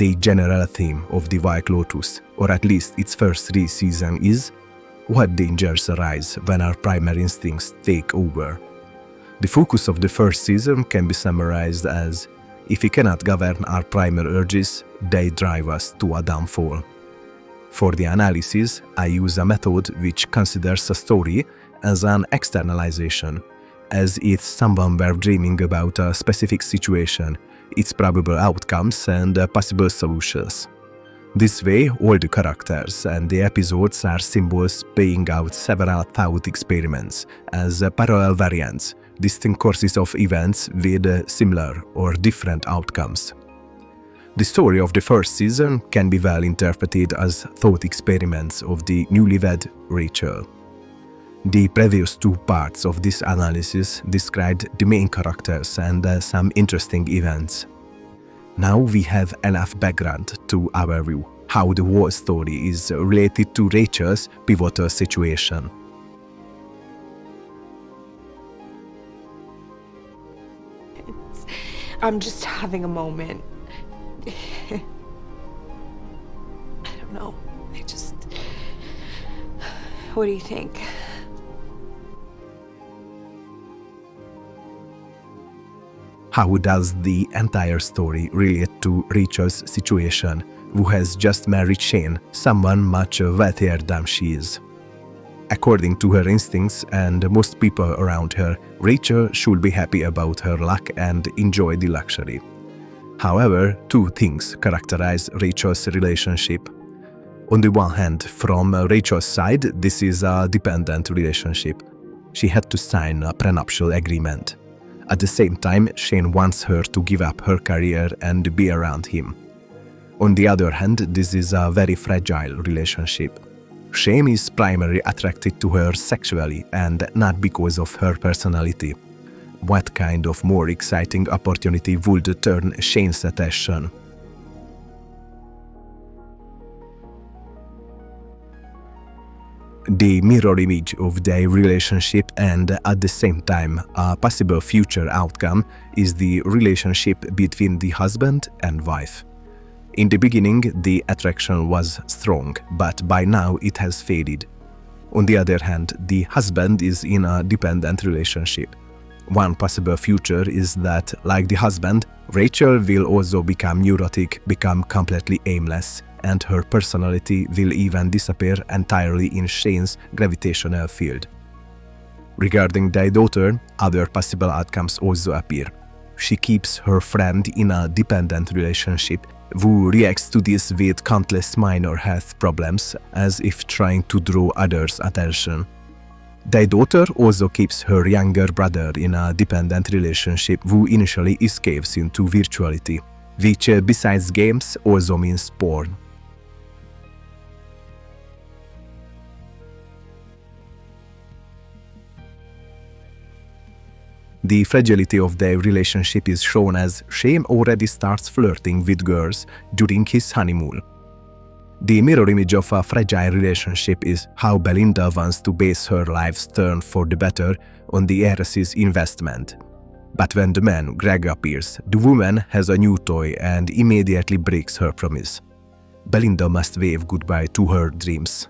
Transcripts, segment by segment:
The general theme of the White Lotus, or at least its first 3 seasons, is what dangers arise when our primary instincts take over. The focus of the first season can be summarized as, if we cannot govern our primal urges, they drive us to a downfall. For the analysis, I use a method which considers a story as an externalization, as if someone were dreaming about a specific situation, its probable outcomes and possible solutions. This way, all the characters and the episodes are symbols playing out several thought experiments as parallel variants, distinct courses of events with similar or different outcomes. The story of the first season can be well interpreted as thought experiments of the newlywed Rachel. The previous 2 parts of this analysis described the main characters and some interesting events. Now we have enough background to overview how the whole story is related to Rachel's pivotal situation. I'm just having a moment. I don't know. What do you think? How does the entire story relate to Rachel's situation, who has just married Shane, someone much wealthier than she is? According to her instincts and most people around her, Rachel should be happy about her luck and enjoy the luxury. However, 2 things characterize Rachel's relationship. On the one hand, from Rachel's side, this is a dependent relationship. She had to sign a prenuptial agreement. At the same time, Shane wants her to give up her career and be around him. On the other hand, this is a very fragile relationship. Shane is primarily attracted to her sexually and not because of her personality. What kind of more exciting opportunity would turn Shane's attention? The mirror image of their relationship and at the same time a possible future outcome is the relationship between the husband and wife. In the beginning, the attraction was strong, but by now it has faded. On the other hand, the husband is in a dependent relationship. One possible future is that, like the husband, Rachel will also become neurotic, become completely aimless, and her personality will even disappear entirely in Shane's gravitational field. Regarding their daughter, other possible outcomes also appear. She keeps her friend in a dependent relationship, who reacts to this with countless minor health problems, as if trying to draw others' attention. Their daughter also keeps her younger brother in a dependent relationship who initially escapes into virtuality, which besides games also means porn. The fragility of their relationship is shown as Shane already starts flirting with girls during his honeymoon. The mirror image of a fragile relationship is how Belinda wants to base her life's turn for the better on the heiress's investment. But when the man, Greg, appears, the woman has a new toy and immediately breaks her promise. Belinda must wave goodbye to her dreams.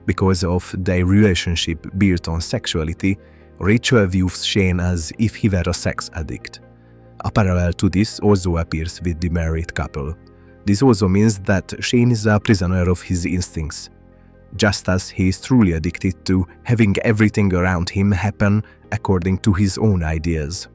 Because of their relationship built on sexuality, Rachel views Shane as if he were a sex addict. A parallel to this also appears with the married couple. This also means that Shane is a prisoner of his instincts, just as he is truly addicted to having everything around him happen according to his own ideas.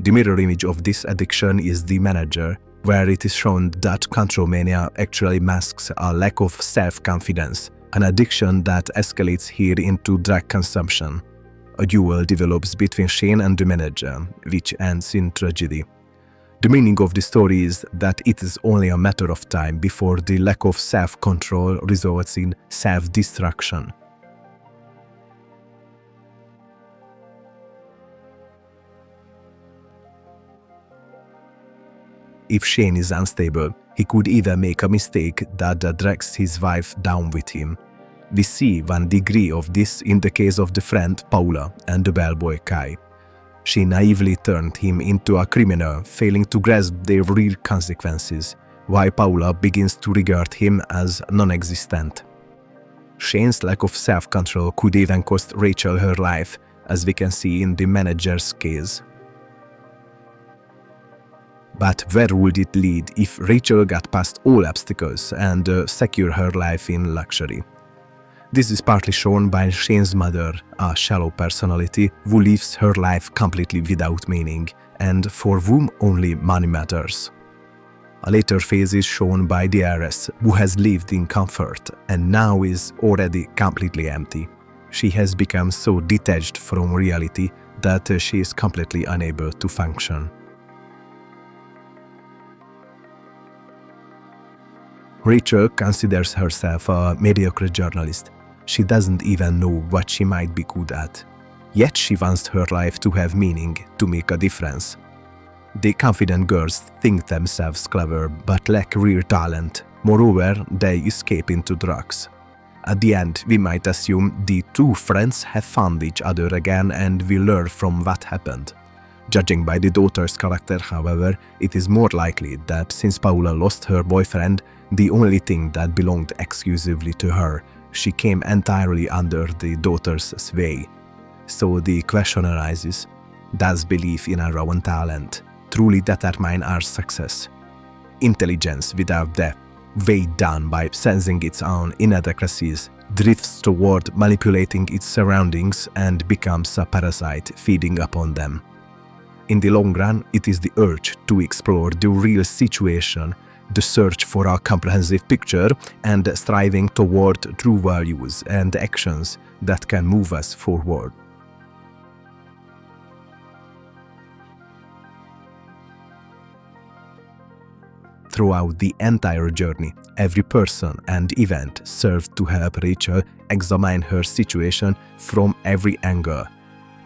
The mirror image of this addiction is the manager, where it is shown that control mania actually masks a lack of self-confidence, an addiction that escalates here into drug consumption. A duel develops between Shane and the manager, which ends in tragedy. The meaning of the story is that it is only a matter of time before the lack of self-control results in self-destruction. If Shane is unstable, He could even make a mistake that drags his wife down with him. We see one degree of this in the case of the friend Paula and the bellboy Kai. She naively turned him into a criminal, failing to grasp their real consequences, while Paula begins to regard him as non-existent. Shane's lack of self-control could even cost Rachel her life, as we can see in the manager's case. But where would it lead if Rachel got past all obstacles and secured her life in luxury? This is partly shown by Shane's mother, a shallow personality who lives her life completely without meaning and for whom only money matters. A later phase is shown by the heiress, who has lived in comfort and now is already completely empty. She has become so detached from reality that she is completely unable to function. Rachel considers herself a mediocre journalist. She doesn't even know what she might be good at. Yet she wants her life to have meaning, to make a difference. The confident girls think themselves clever but lack real talent. Moreover, they escape into drugs. At the end, we might assume the two friends have found each other again and will learn from what happened. Judging by the daughter's character, however, it is more likely that since Paula lost her boyfriend, the only thing that belonged exclusively to her, she came entirely under the daughter's sway. So the question arises, does belief in our own talent truly determine our success? Intelligence without depth, weighed down by sensing its own inadequacies, drifts toward manipulating its surroundings and becomes a parasite feeding upon them. In the long run, it is the urge to explore the real situation, the search for a comprehensive picture, and striving toward true values and actions that can move us forward. Throughout the entire journey, every person and event served to help Rachel examine her situation from every angle.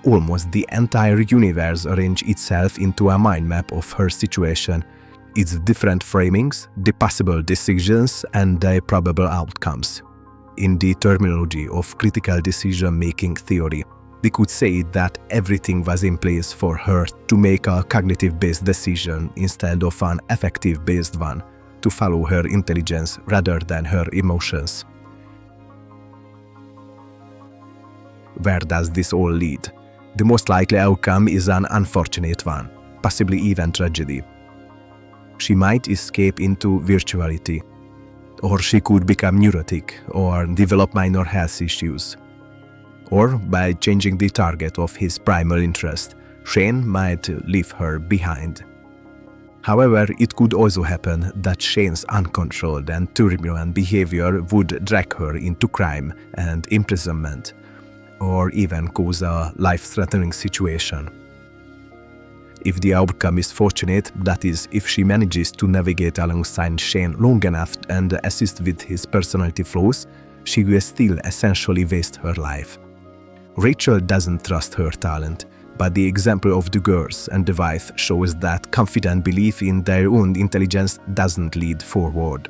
Almost the entire universe arranged itself into a mind map of her situation, its different framings, the possible decisions, and their probable outcomes. In the terminology of critical decision-making theory, we could say that everything was in place for her to make a cognitive-based decision instead of an affective-based one, to follow her intelligence rather than her emotions. Where does this all lead? The most likely outcome is an unfortunate one, possibly even tragedy. She might escape into virtuality, or she could become neurotic or develop minor health issues. Or by changing the target of his primal interest, Shane might leave her behind. However, it could also happen that Shane's uncontrolled and turbulent behavior would drag her into crime and imprisonment, or even cause a life-threatening situation. If the outcome is fortunate, that is, if she manages to navigate alongside Shane long enough and assist with his personality flaws, she will still essentially waste her life. Rachel doesn't trust her talent, but the example of the girls and the wife shows that confident belief in their own intelligence doesn't lead forward.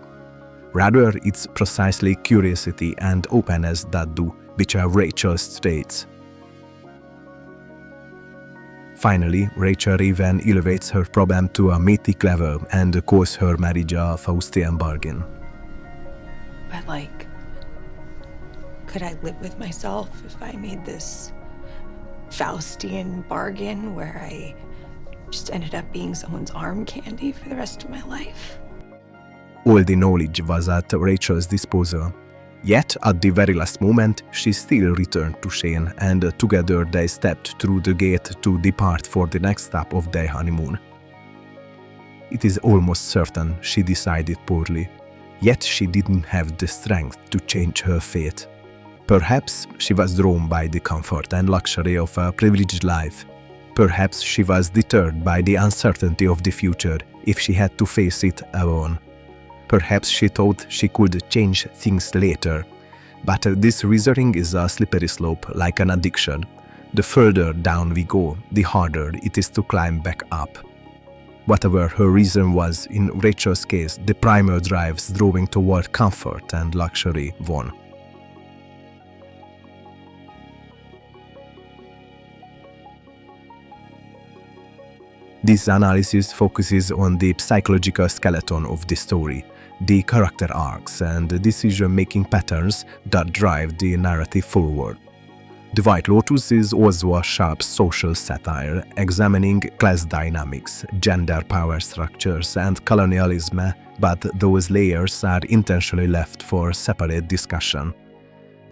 Rather, it's precisely curiosity and openness that do, which are Rachel's traits. Finally, Rachel even elevates her problem to a mythic level and calls her marriage a Faustian bargain. But could I live with myself if I made this Faustian bargain where I just ended up being someone's arm candy for the rest of my life? All the knowledge was at Rachel's disposal. Yet, at the very last moment, she still returned to Shane, and together they stepped through the gate to depart for the next stop of their honeymoon. It is almost certain she decided poorly, yet she didn't have the strength to change her fate. Perhaps she was drawn by the comfort and luxury of a privileged life. Perhaps she was deterred by the uncertainty of the future if she had to face it alone. Perhaps she thought she could change things later. But this reasoning is a slippery slope, like an addiction. The further down we go, the harder it is to climb back up. Whatever her reason was, in Rachel's case, the primal drives drawing toward comfort and luxury won. This analysis focuses on the psychological skeleton of the story, the character arcs and the decision-making patterns that drive the narrative forward. The White Lotus is also a sharp social satire, examining class dynamics, gender power structures, and colonialism, but those layers are intentionally left for separate discussion.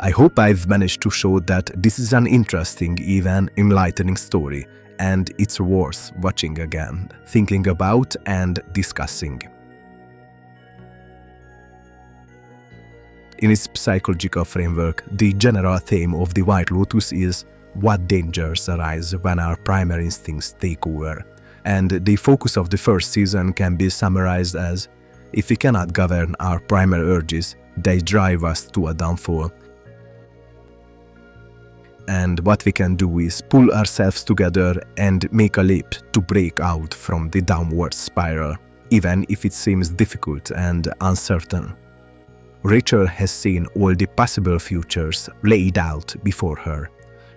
I hope I've managed to show that this is an interesting, even enlightening story, and it's worth watching again, thinking about and discussing. In its psychological framework, the general theme of The White Lotus is what dangers arise when our primary instincts take over, and the focus of the first season can be summarized as, if we cannot govern our primal urges, they drive us to a downfall. And what we can do is pull ourselves together and make a leap to break out from the downward spiral, even if it seems difficult and uncertain. Rachel has seen all the possible futures laid out before her,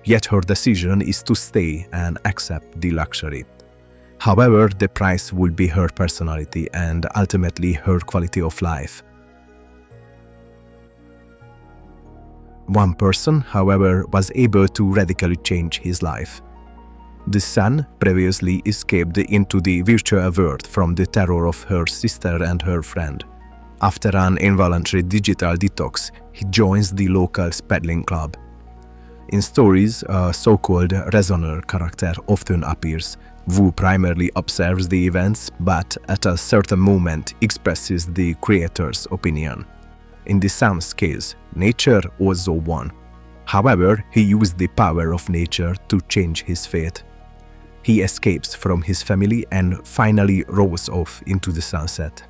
yet her decision is to stay and accept the luxury. However, the price will be her personality and ultimately her quality of life. One person, however, was able to radically change his life. The son previously escaped into the virtual world from the terror of her sister and her friend. After an involuntary digital detox, he joins the local paddling club. In stories, a so-called reasoner character often appears, who primarily observes the events but at a certain moment expresses the creator's opinion. In the son's case, nature also won. However, he used the power of nature to change his fate. He escapes from his family and finally rows off into the sunset.